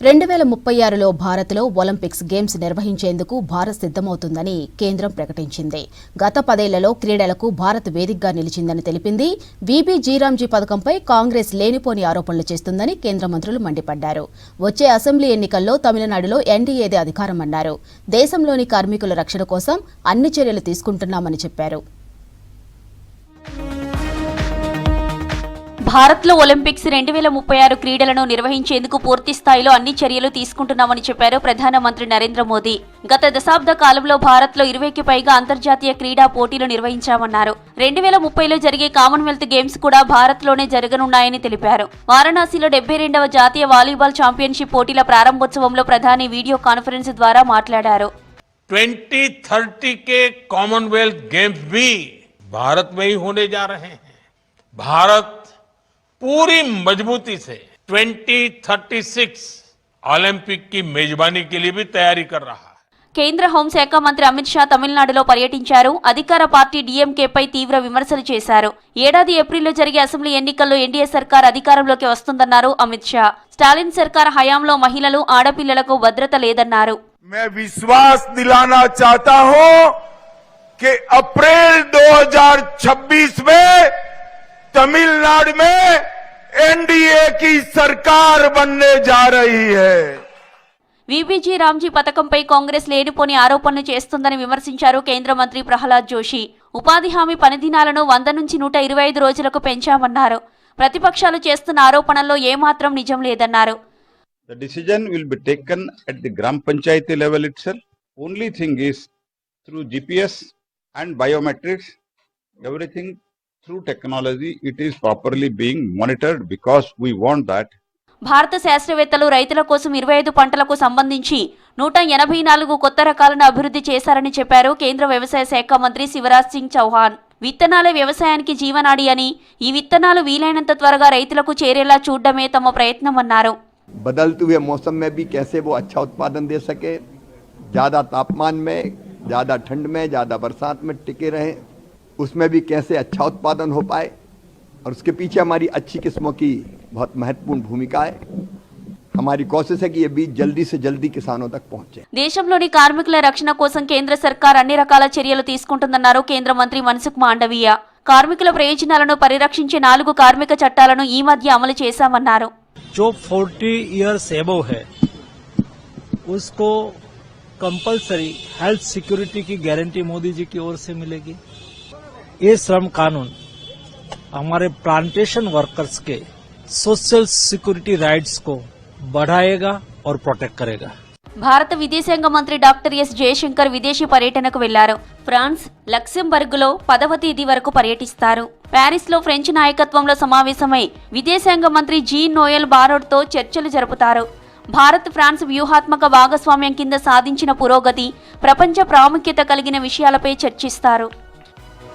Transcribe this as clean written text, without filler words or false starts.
2036లో భారత్లో Olympics games నిర్వహించేందుకు భారత్ సిద్ధమవుతుందని కేంద్రం ప్రకటించింది. గత 10 ఏళ్లలో క్రీడలకు భారత్ వేదికగా నిలిచిందని తెలిపింది. వీబీజీరామ్జీ పథకంపై కాంగ్రెస్ లేనిపోని ఆరోపణలు చేస్తుందని కేంద్ర మంత్రులు మండిపడ్డారు. వచ్చే అసెంబ్లీ ఎన్నికల్లో తమిళనాడులో ఎన్డీఏదే అధికారమన్నారు. దేశంలోని కార్మికుల రక్షణ కోసం అన్ని చర్యలు తీసుకుంటున్నామని చెప్పారు. భారత్లో ఒలింపిక్స్ 2036 క్రీడలను నిర్వహించేందుకు పూర్తి స్థాయిలో అన్ని చర్యలు తీసుకుంటున్నామని చెప్పారు ప్రధానమంత్రి నరేంద్ర మోదీ. గత దశాబ్ద కాలంలో భారత్లో 20కి పైగా అంతర్జాతీయ క్రీడా పోటీలు నిర్వహించామన్నారు. 2030లో జరిగే కామన్వెల్త్ గేమ్స్ కూడా భారత్లోనే జరగనున్నాయని తెలిపారు. వారణాసిలో 72వ జాతీయ వాలీబాల్ ఛాంపియన్షిప్ పోటీల ప్రారంభోత్సవంలో ప్రధాని వీడియో కాన్ఫరెన్స్ ద్వారా మాట్లాడారు. 2030 के कॉमनवेल्थ गेम्स भी भारत में ही होने जा रहे हैं. भारत पूरी मजबूती से 2036 ओलंपिक की मेजबानी के लिए भी तैयारी कर रहा है. కేంద్ర హోంశాఖ మంత్రి అమిత్ షా తమిళనాడులో పర్యటించారు. అధికార పార్టీ డీఎంకేపై తీవ్ర విమర్శలు చేశారు. ఏడాది ఏప్రిల్లో జరిగే అసెంబ్లీ ఎన్నికల్లో ఎన్డీఏ సర్కార్ అధికారంలోకి వస్తుందన్నారు అమిత్ షా. స్టాలిన్ సర్కార్ హయాంలో మహిళలు, ఆడపిల్లలకు భద్రత లేదన్నారు. मैं विश्वास दिलाना चाहता हूं कि अप्रैल 2026 में तमिलनाडु में एनडीए की सरकार बनने जा रही है. వీబీజీరామ్జీ పథకంపై కాంగ్రెస్ లేనిపోని ఆరోపణలు చేస్తుందని విమర్శించారు కేంద్ర మంత్రి ప్రహ్లాద్ జోషి. ఉపాధి హామీ పనిదినాలను 100 నుంచి 125 రోజులకు పెంచామన్నారు. ప్రతిపక్షాలు చేస్తున్న ఆరోపణల్లో ఏమాత్రం నిజం లేదన్నారు. The decision will be taken at the Gram Panchayati level itself. Only thing is through GPS and biometrics, everything through technology, it is properly being monitored because we want that. భారత శాస్త్రవేత్తలు రైతుల కోసం 25 పంటలకు సంబంధించి 184 కొత్త రకాలను అభివృద్ధి చేశారని చెప్పారు కేంద్ర వ్యవసాయ శాఖ మంత్రి శివరాజ్ సింగ్ చౌహాన్. విత్తనాలే వ్యవసాయానికి జీవనాడి అని, ఈ విత్తనాలు వీలైనంత త్వరగా రైతులకు చేరేలా చూడడమే తమ ప్రయత్నమన్నారు. बदलते हुए मौसम में भी कैसे वो अच्छा उत्पादन दे सके, ज़्यादा तापमान में, ज़्यादा ठंड में, ज़्यादा बरसात में टिके रहें, उसमें भी कैसे अच्छा उत्पादन हो पाए. और उसके पीछे हमारी अच्छी किस्मों की बहुत महत्वपूर्ण भूमिका है. हमारी कोशिश है कि ये बीज जल्दी से जल्दी किसानों तक पहुंचे. దేశంలోని కార్మికుల రక్షణ కోసం కేంద్ర సర్కార్ అన్ని రకాల చర్యలు తీసుకుంటుందన్నారు కేంద్ర మంత్రి మన్సుఖ్ మాండవీయ. కార్మికుల ప్రయోజనాలను పరిరక్షించే 4 కార్మిక చట్టాలను ఈ మధ్య అమలు చేశామన్నారు. जो 40 इयर्स एबव है उसको कंपलसरी हेल्थ सिक्योरिटी की गारंटी मोदी जी की ओर से मिलेगी. ये श्रम कानून हमारे प्लांटेशन वर्कर्स के सोशल सिक्योरिटी राइट्स को बढ़ाएगा और प्रोटेक्ट करेगा. భారత విదేశాంగ మంత్రి డాక్టర్ ఎస్ జయశంకర్ విదేశీ పర్యటనకు వెళ్లారు. ఫ్రాన్స్, లక్సెంబర్గ్లో 10వ తేదీ వరకు పర్యటిస్తారు. ప్యారిస్లో ఫ్రెంచ్ నాయకత్వంలో సమావేశమై విదేశాంగ మంత్రి జీన్ నోయల్ బారోడ్తో చర్చలు జరుపుతారు. భారత్ ఫ్రాన్స్ వ్యూహాత్మక భాగస్వామ్యం కింద సాధించిన పురోగతి, ప్రపంచ ప్రాముఖ్యత కలిగిన విషయాలపై చర్చిస్తారు.